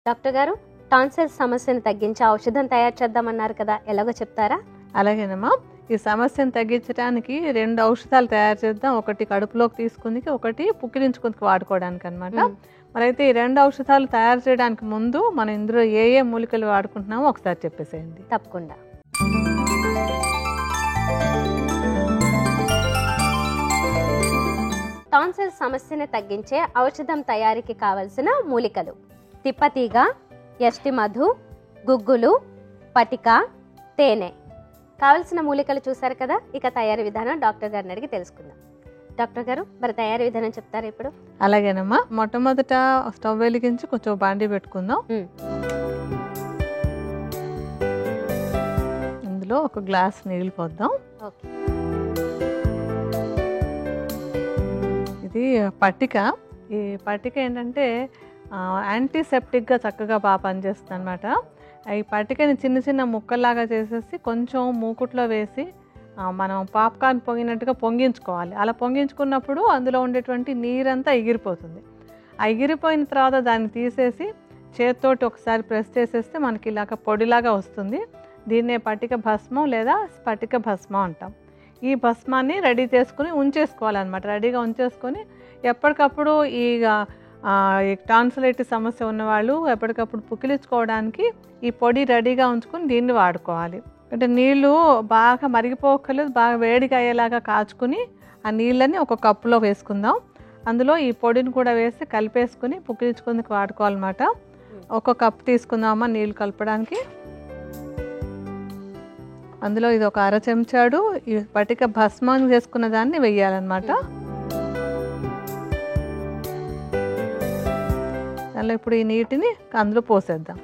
Doctor గారు, tonsils సమస్యను తగ్గించే ఔషధం తయారు చేద్దామన్నారు కదా, ఎలాగో చెప్తారా? అలాగేనమ్మా. ఈ సమస్యను తగ్గించడానికి 2 ఔషధాలు తయారు చేద్దాం. ఒకటి కడుపులోకి తీసుకుందికి, ఒకటి పుక్కిలించుకుందికి వాడుకోవడానికి అనమాట. మరైతే ఈ 2 ఔషధాలు తయారు చేయడానికి ముందు మనం ఇందులో ఏ ఏ మూలికలు వాడుకుంటున్నామో ఒకసారి చెప్పేసేయండి. తప్పకుండా. టాన్సిల్స్ సమస్యను తగ్గించే ఔషధం తయారీకి కావలసిన మూలికలు: తిప్పతీగ, యష్టి మధు, గుగ్గులు, పటిక, తేనె. కావలసిన మూలికలు చూసారు కదా. ఇక తయారీ విధానం డాక్టర్ గారిని అడిగి తెలుసుకుందాం. డాక్టర్ గారు, మరి తయారీ విధానం చెప్తారా ఇప్పుడు? అలాగేనమ్మా. మొట్టమొదట స్టవ్ వెలిగించి కొంచెం బాండీ పెట్టుకుందాం. ఇందులో 1 గ్లాస్ నీళ్ళు పోద్దాం. ఓకే. ఇది పట్టిక. ఈ పట్టిక ఏంటంటే యాంటీసెప్టిక్గా చక్కగా బాగా పనిచేస్తుంది అనమాట. ఈ పట్టికని చిన్న చిన్న ముక్కల్లాగా చేసేసి కొంచెం మూకుట్లో వేసి మనం పాప్కార్న్ పొంగినట్టుగా పొంగించుకోవాలి. అలా పొంగించుకున్నప్పుడు అందులో ఉండేటువంటి నీరంతా ఎగిరిపోతుంది. ఆ ఎగిరిపోయిన తర్వాత దాన్ని తీసేసి చేతితోటి ఒకసారి ప్రెస్ చేసేస్తే మనకి ఇలాగ పొడిలాగా వస్తుంది. దీన్నే పట్టిక భస్మం లేదా స్ఫటిక భస్మం అంటాం. ఈ భస్మాన్ని రెడీ చేసుకుని ఉంచేసుకోవాలన్నమాట. రెడీగా ఉంచేసుకొని ఎప్పటికప్పుడు ఈ టాన్సిలైటిస్ సమస్య ఉన్నవాళ్ళు ఎప్పటికప్పుడు పుక్కిలించుకోవడానికి ఈ పొడి రెడీగా ఉంచుకొని దీన్ని వాడుకోవాలి. అంటే నీళ్ళు బాగా మరిగిపోకలేదు, బాగా వేడిగా అయ్యేలాగా కాచుకుని ఆ నీళ్ళని ఒక కప్పులో వేసుకుందాం. అందులో ఈ పొడిని కూడా వేసి కలిపేసుకుని పుక్కిలించుకుందుకు వాడుకోవాలన్నమాట. 1 కప్పు తీసుకుందామా నీళ్ళు కలపడానికి. అందులో ఇది 1 అర చెంచాడు ఈ పటిక భస్మం చేసుకున్న దాన్ని వెయ్యాలన్నమాట. దానిలో ఇప్పుడు ఈ నీటిని అందులో పోసేద్దాం.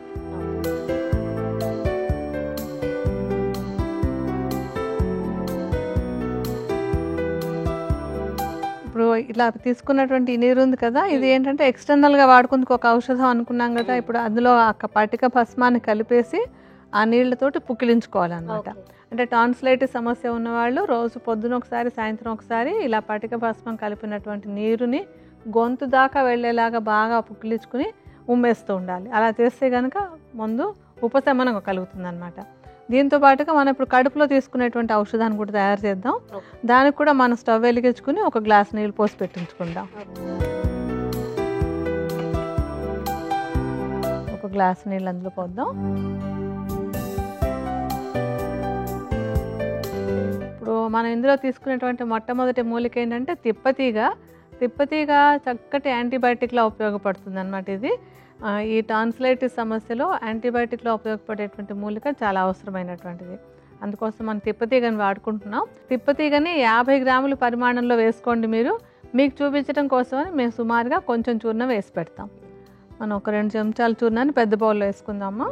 ఇప్పుడు ఇలా తీసుకున్నటువంటి ఈ నీరు ఉంది కదా, ఇది ఏంటంటే ఎక్స్టర్నల్గా వాడుకుందుకు ఒక ఔషధం అనుకున్నాం కదా. ఇప్పుడు అందులో ఆ పటిక భస్మాన్ని కలిపేసి ఆ నీళ్లతోటి పుక్కిలించుకోవాలన్నమాట. అంటే టాన్సిలైటిస్ సమస్య ఉన్నవాళ్ళు రోజు పొద్దున ఒకసారి, సాయంత్రం ఒకసారి ఇలా పటిక భస్మం కలిపినటువంటి నీరుని గొంతు దాకా వెళ్ళేలాగా బాగా పుక్కిలించుకుని ఉమ్మేస్తూ ఉండాలి. అలా చేస్తే కనుక ముందు ఉపశమనం కలుగుతుంది అనమాట. దీంతో పాటుగా మనం ఇప్పుడు కడుపులో తీసుకునేటువంటి ఔషధాన్ని కూడా తయారు చేద్దాం. దానికి కూడా మనం స్టవ్ వెలిగించుకుని 1 గ్లాస్ నీళ్ళు పోసి పెట్టించుకుందాం. 1 గ్లాస్ నీళ్ళు అందులో పోద్దాం. ఇప్పుడు మనం ఇందులో తీసుకునేటువంటి మొట్టమొదటి మూలిక ఏంటంటే తిప్పతీగ. తిప్పతీగ చక్కటి యాంటీబయాటిక్లా ఉపయోగపడుతుంది అనమాట. ఇది ఈ టాన్సిలైటిస్ సమస్యలో యాంటీబయాటిక్లో ఉపయోగపడేటువంటి మూలిక చాలా అవసరమైనటువంటిది. అందుకోసం మనం తిప్పతీగని వాడుకుంటున్నాం. తిప్పతీగని 50 గ్రాముల పరిమాణంలో వేసుకోండి మీరు. మీకు చూపించడం కోసమని మేము సుమారుగా కొంచెం చూర్ణం వేసి పెడతాం. మనం 2 చెంచాల చూర్ణాన్ని పెద్ద బౌల్లో వేసుకుందామా.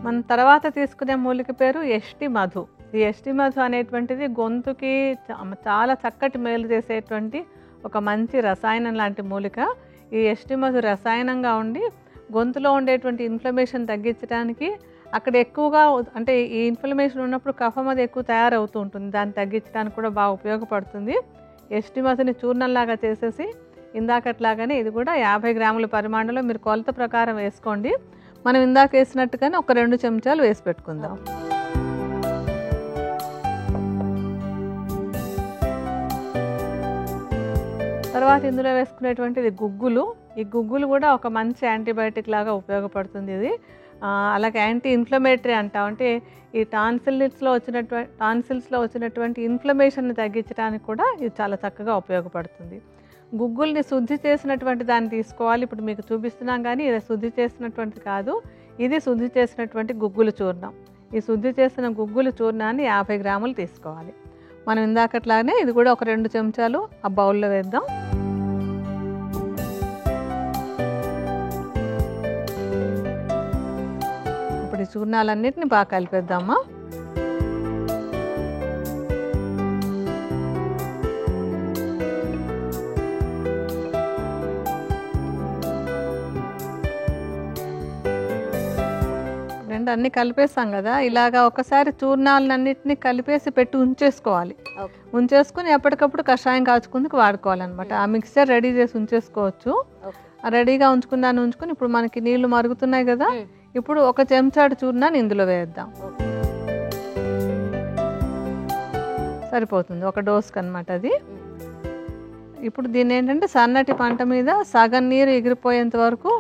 మన తర్వాత తీసుకునే మూలిక పేరు యష్టి మధు. ఈ యష్టి మధు అనేటువంటిది గొంతుకి చాలా చక్కటి మేలు చేసేటువంటి ఒక మంచి రసాయనం లాంటి మూలిక. ఈ యష్టి మధు రసాయనంగా ఉండి గొంతులో ఉండేటువంటి ఇన్ఫ్లమేషన్ తగ్గించడానికి, అక్కడ ఎక్కువగా అంటే ఈ ఇన్ఫ్లమేషన్ ఉన్నప్పుడు కఫం అది ఎక్కువ తయారవుతూ ఉంటుంది, దాన్ని తగ్గించడానికి కూడా బాగా ఉపయోగపడుతుంది. యష్టి మధుని చూర్ణంలాగా చేసేసి ఇందాకట్లాగానే ఇది కూడా 50 గ్రాముల పరిమాణంలో మీరు కొలత ప్రకారం వేసుకోండి. మనం ఇందాక వేసినట్టుగానే 2 చెంచాలు వేసి పెట్టుకుందాం. తర్వాత ఇందులో వేసుకునేటువంటిది గుగ్గులు. ఈ గుగ్గులు కూడా ఒక మంచి యాంటీబయాటిక్ లాగా ఉపయోగపడుతుంది ఇది. అలాగే యాంటీ ఇన్ఫ్లమేటరీ అంటాం. అంటే ఈ టాన్సిల్స్లో వచ్చినటువంటి ఇన్ఫ్లమేషన్ని తగ్గించడానికి కూడా ఇది చాలా చక్కగా ఉపయోగపడుతుంది. గుగ్గుల్ని శుద్ధి చేసినటువంటి దాన్ని తీసుకోవాలి. ఇప్పుడు మీకు చూపిస్తున్నాం కానీ ఇది శుద్ధి చేసినటువంటిది కాదు, ఇది శుద్ధి చేసినటువంటి గుగ్గుల చూర్ణం. ఈ శుద్ధి చేసిన గుగ్గుల చూర్ణాన్ని 50 గ్రాములు తీసుకోవాలి. మనం ఇందాకట్లానే ఇది కూడా 2 చెంచాలు ఆ బౌల్లో వేద్దాం. ఇప్పుడు ఈ చూర్ణాలన్నిటిని బాగా కలిపేద్దామా. అంటే అన్ని కలిపేస్తాం కదా, ఇలాగా ఒకసారి చూర్ణాలన్నింటినీ కలిపేసి పెట్టి ఉంచేసుకోవాలి. ఉంచేసుకుని ఎప్పటికప్పుడు కషాయం కాచుకుందుకు వాడుకోవాలన్నమాట. ఆ మిక్స్చర్ రెడీ చేసి ఉంచేసుకోవచ్చు. రెడీగా ఉంచుకున్నాను ఉంచుకుని ఇప్పుడు మనకి నీళ్లు మరుగుతున్నాయి కదా, ఇప్పుడు ఒక చెంచాడు చూర్ణాన్ని ఇందులో వేద్దాం. సరిపోతుంది, ఒక డోస్కి అనమాట అది. ఇప్పుడు దీన్ని ఏంటంటే సన్నటి పంట మీద సగం నీరు ఎగిరిపోయేంత వరకు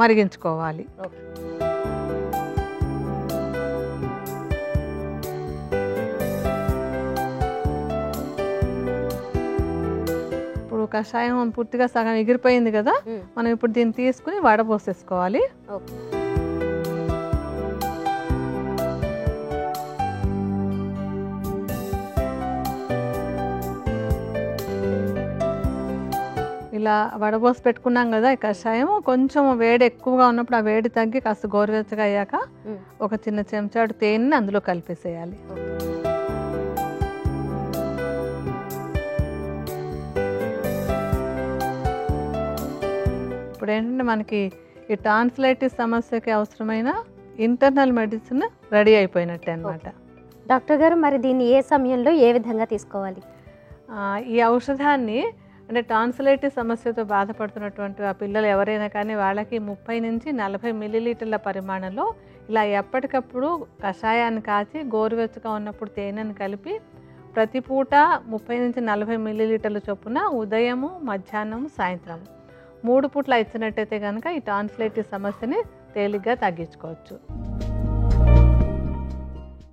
మరిగించుకోవాలి. ఇప్పుడు కషాయం పూర్తిగా సగం ఎగిరిపోయింది కదా, మనం ఇప్పుడు దీన్ని తీసుకుని వడపోసేసుకోవాలి. ఇలా వడబోసి పెట్టుకున్నాం కదా, ఈ కషాయం కొంచెం వేడి ఎక్కువగా ఉన్నప్పుడు ఆ వేడి తగ్గి కాస్త గోరువెచ్చగా అయ్యాక ఒక చిన్న చెంచాడు తేనెని అందులో కలిపేసేయాలి. ఇప్పుడు ఏంటంటే మనకి ఈ టాన్సిలైటిస్ సమస్యకి అవసరమైన ఇంటర్నల్ మెడిసిన్ రెడీ అయిపోయినట్టే అనమాట. డాక్టర్ గారు, మరి దీన్ని ఏ సమయంలో ఏ విధంగా తీసుకోవాలి? ఈ ఔషధాన్ని అంటే టాన్సిలైటిస్ సమస్యతో బాధపడుతున్నటువంటి ఆ పిల్లలు ఎవరైనా కానీ వాళ్ళకి 30 నుంచి 40 మిల్లీలీటర్ల పరిమాణంలో ఇలా ఎప్పటికప్పుడు కషాయాన్ని కాచి గోరువెచ్చగా ఉన్నప్పుడు తేనెను కలిపి ప్రతి పూట 30 నుంచి 40 మిల్లీలీటర్ల చొప్పున ఉదయము, మధ్యాహ్నం, సాయంత్రం 3 పూట్ల ఇచ్చినట్టయితే కనుక ఈ టాన్సిలైటిస్ సమస్యని తేలిగ్గా తగ్గించుకోవచ్చు.